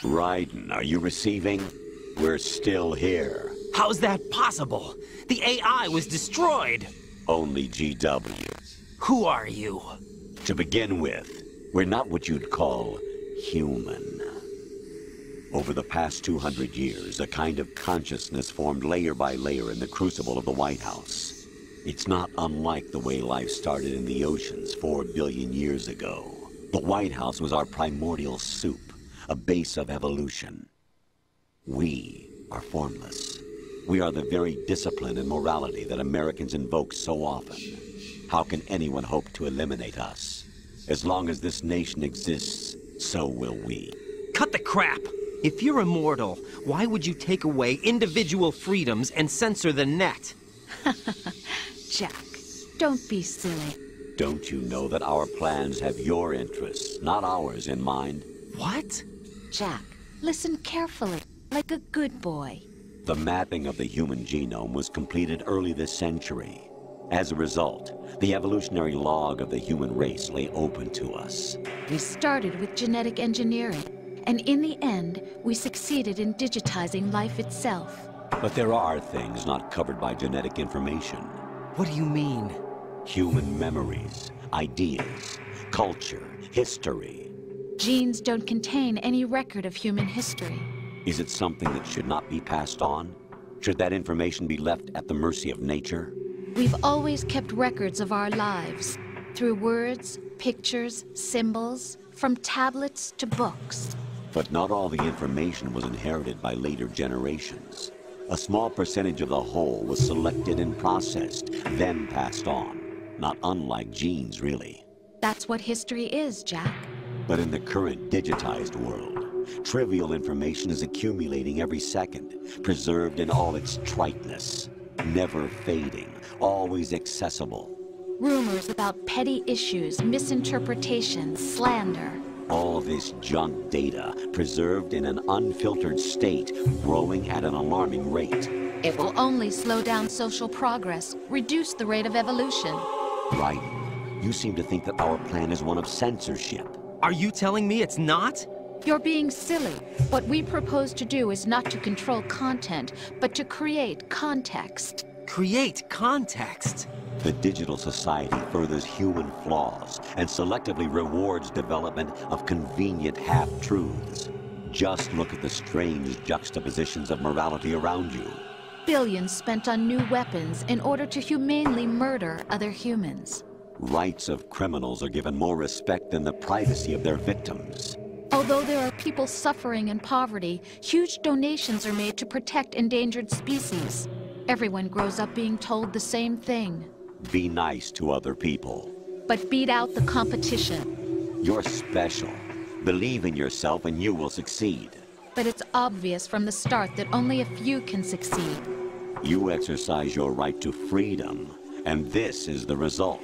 Raiden, are you receiving? We're still here. How's that possible? The AI was destroyed. Only GW. Who are you? To begin with, we're not what you'd call human. Over the past 200 years, a kind of consciousness formed layer by layer in the crucible of the White House. It's not unlike the way life started in the oceans 4 billion years ago. The White House was our primordial soup, a base of evolution. We are formless. We are the very discipline and morality that Americans invoke so often. How can anyone hope to eliminate us? As long as this nation exists, so will we. Cut the crap! If you're immortal, why would you take away individual freedoms and censor the net? Jack, don't be silly. Don't you know that our plans have your interests, not ours, in mind? What? Jack, listen carefully, like a good boy. The mapping of the human genome was completed early this century. As a result, the evolutionary log of the human race lay open to us. We started with genetic engineering, and in the end, we succeeded in digitizing life itself. But there are things not covered by genetic information. What do you mean? Human memories, ideas, culture, history. Genes don't contain any record of human history. Is it something that should not be passed on? Should that information be left at the mercy of nature? We've always kept records of our lives, through words, pictures, symbols, from tablets to books. But not all the information was inherited by later generations. A small percentage of the whole was selected and processed, then passed on. Not unlike genes, really. That's what history is, Jack. But in the current digitized world, trivial information is accumulating every second, preserved in all its triteness, never fading, always accessible. Rumors about petty issues, misinterpretations, slander. All this junk data, preserved in an unfiltered state, growing at an alarming rate. It will only slow down social progress, reduce the rate of evolution. Right. You seem to think that our plan is one of censorship. Are you telling me it's not? You're being silly. What we propose to do is not to control content, but to create context. Create context? The digital society furthers human flaws and selectively rewards development of convenient half-truths. Just look at the strange juxtapositions of morality around you. Billions spent on new weapons in order to humanely murder other humans. Rights of criminals are given more respect than the privacy of their victims. Although there are people suffering in poverty, huge donations are made to protect endangered species. Everyone grows up being told the same thing. Be nice to other people. But beat out the competition. You're special. Believe in yourself and you will succeed. But it's obvious from the start that only a few can succeed. You exercise your right to freedom, and this is the result.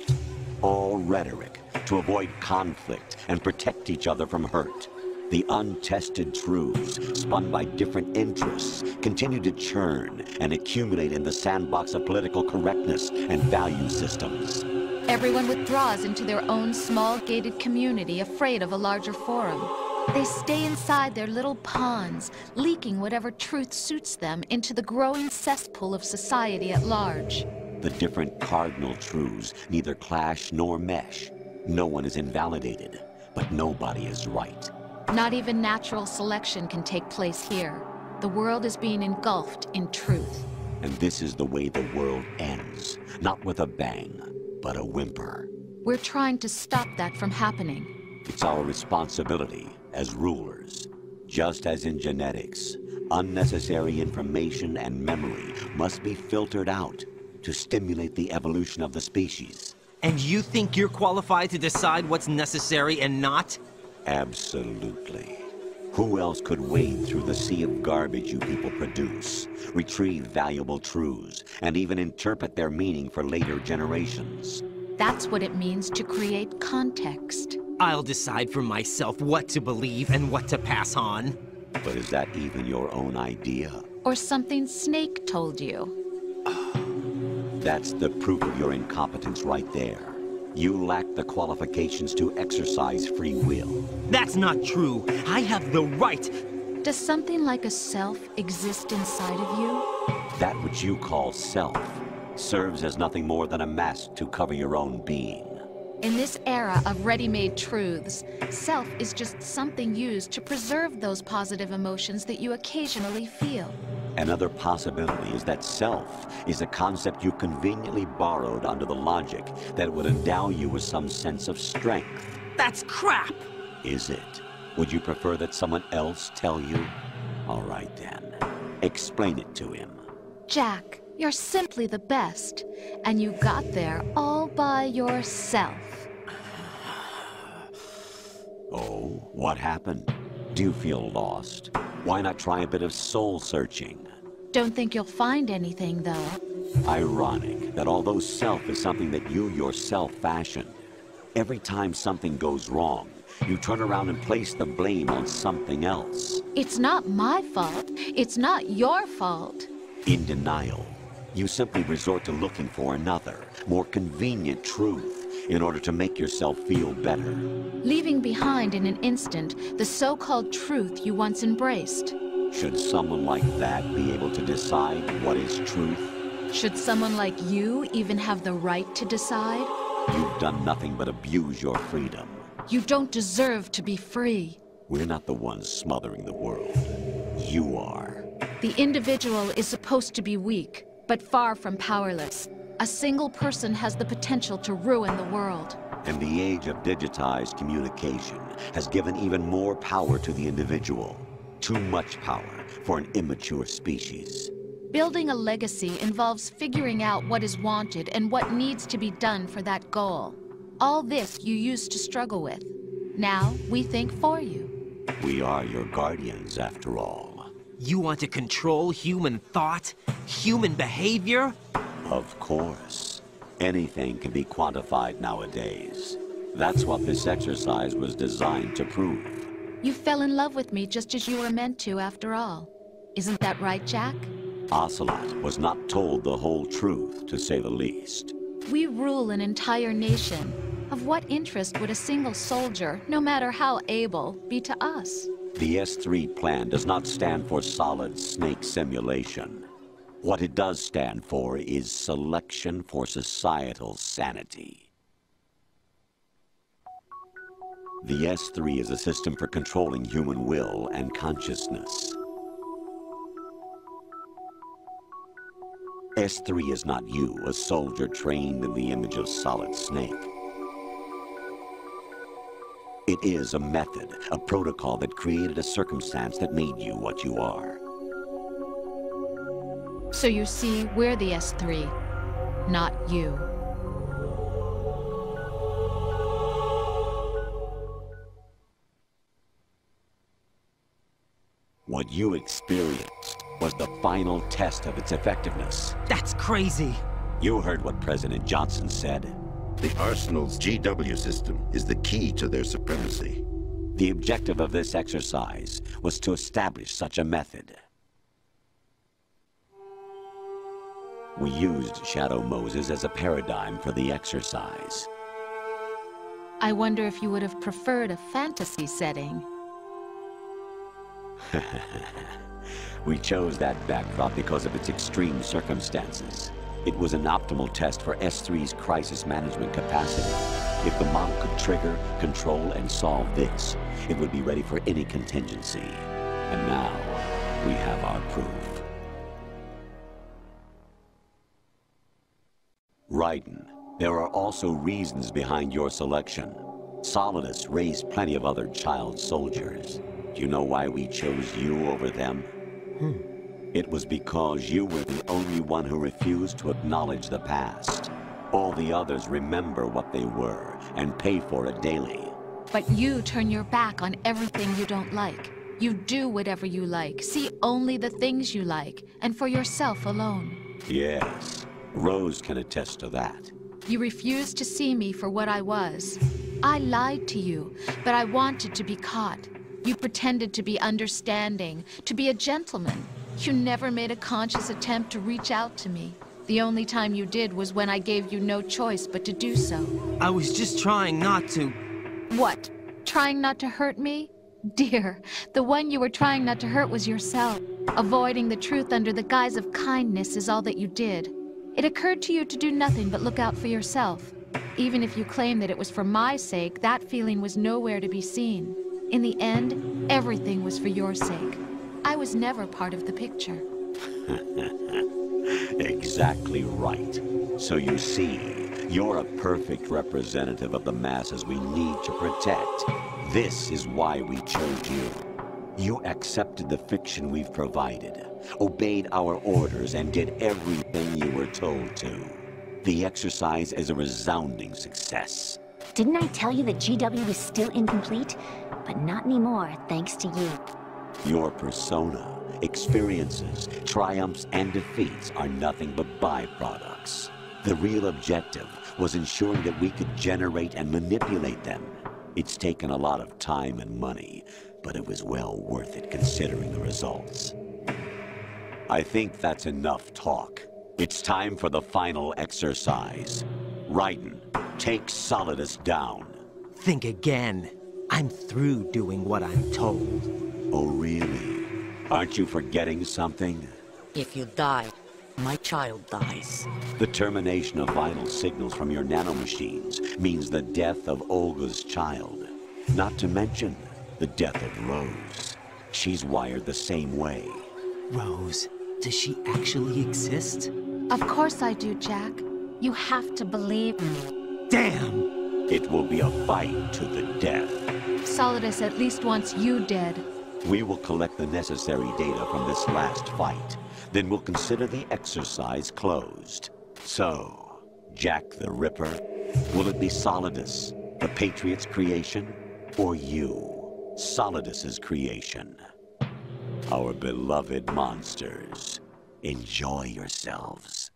All rhetoric to avoid conflict and protect each other from hurt. The untested truths, spun by different interests, continue to churn and accumulate in the sandbox of political correctness and value systems. Everyone withdraws into their own small gated community, afraid of a larger forum. They stay inside their little ponds, leaking whatever truth suits them into the growing cesspool of society at large. The different cardinal truths neither clash nor mesh. No one is invalidated, but nobody is right. Not even natural selection can take place here. The world is being engulfed in truth. And this is the way the world ends. Not with a bang, but a whimper. We're trying to stop that from happening. It's our responsibility as rulers. Just as in genetics, unnecessary information and memory must be filtered out to stimulate the evolution of the species. And you think you're qualified to decide what's necessary and not? Absolutely. Who else could wade through the sea of garbage you people produce, retrieve valuable truths, and even interpret their meaning for later generations? That's what it means to create context. I'll decide for myself what to believe and what to pass on. But is that even your own idea? Or something Snake told you? That's the proof of your incompetence right there. You lack the qualifications to exercise free will. That's not true. I have the right. Does something like a self exist inside of you? That which you call self serves as nothing more than a mask to cover your own being. In this era of ready-made truths, self is just something used to preserve those positive emotions that you occasionally feel. Another possibility is that self is a concept you conveniently borrowed under the logic that it would endow you with some sense of strength. That's crap! Is it? Would you prefer that someone else tell you? All right then. Explain it to him. Jack, you're simply the best, and you got there all by yourself. Oh, what happened? Do you feel lost? Why not try a bit of soul-searching? Don't think you'll find anything, though. Ironic that although self is something that you yourself fashioned, every time something goes wrong, you turn around and place the blame on something else. It's not my fault. It's not your fault. In denial, you simply resort to looking for another, more convenient truth in order to make yourself feel better. Leaving behind in an instant the so-called truth you once embraced. Should someone like that be able to decide what is truth? Should someone like you even have the right to decide? You've done nothing but abuse your freedom. You don't deserve to be free. We're not the ones smothering the world. You are. The individual is supposed to be weak, but far from powerless. A single person has the potential to ruin the world. And the age of digitized communication has given even more power to the individual. Too much power for an immature species. Building a legacy involves figuring out what is wanted and what needs to be done for that goal. All this you used to struggle with. Now we think for you. We are your guardians, after all. You want to control human thought? Human behavior? Of course. Anything can be quantified nowadays. That's what this exercise was designed to prove. You fell in love with me just as you were meant to, after all. Isn't that right, Jack? Ocelot was not told the whole truth, to say the least. We rule an entire nation. Of what interest would a single soldier, no matter how able, be to us? The S3 plan does not stand for solid snake simulation. What it does stand for is selection for societal sanity. The S3 is a system for controlling human will and consciousness. S3 is not you, a soldier trained in the image of Solid Snake. It is a method, a protocol that created a circumstance that made you what you are. So you see, we're the S3, not you. What you experienced was the final test of its effectiveness. That's crazy. You heard what President Johnson said. The Arsenal's GW system is the key to their supremacy. The objective of this exercise was to establish such a method. We used Shadow Moses as a paradigm for the exercise. I wonder if you would have preferred a fantasy setting. We chose that backdrop because of its extreme circumstances. It was an optimal test for S3's crisis management capacity. If the model could trigger, control, and solve this, it would be ready for any contingency. And now, we have our proof. Raiden, there are also reasons behind your selection. Solidus raised plenty of other child soldiers. Do you know why we chose you over them? It was because you were the only one who refused to acknowledge the past. All the others remember what they were and pay for it daily. But you turn your back on everything you don't like. You do whatever you like, see only the things you like, and for yourself alone. Yes, Rose can attest to that. You refused to see me for what I was. I lied to you, but I wanted to be caught. You pretended to be understanding, to be a gentleman. You never made a conscious attempt to reach out to me. The only time you did was when I gave you no choice but to do so. I was just trying not to. What? Trying not to hurt me? Dear, the one you were trying not to hurt was yourself. Avoiding the truth under the guise of kindness is all that you did. It occurred to you to do nothing but look out for yourself. Even if you claim that it was for my sake, that feeling was nowhere to be seen. In the end, everything was for your sake. I was never part of the picture. Exactly right. So you see, you're a perfect representative of the masses we need to protect. This is why we chose you. You accepted the fiction we've provided, obeyed our orders, and did everything you were told to. The exercise is a resounding success. Didn't I tell you that GW was still incomplete? But not anymore, thanks to you. Your persona, experiences, triumphs, and defeats are nothing but byproducts. The real objective was ensuring that we could generate and manipulate them. It's taken a lot of time and money, but it was well worth it considering the results. I think that's enough talk. It's time for the final exercise. Raiden, take Solidus down. Think again. I'm through doing what I'm told. Oh, really? Aren't you forgetting something? If you die, my child dies. The termination of vital signals from your nanomachines means the death of Olga's child. Not to mention the death of Rose. She's wired the same way. Rose, does she actually exist? Of course I do, Jack. You have to believe me. Damn! It will be a fight to the death. Solidus at least wants you dead. We will collect the necessary data from this last fight. Then we'll consider the exercise closed. So, Jack the Ripper, will it be Solidus, the Patriots' creation, or you, Solidus's creation? Our beloved monsters, enjoy yourselves.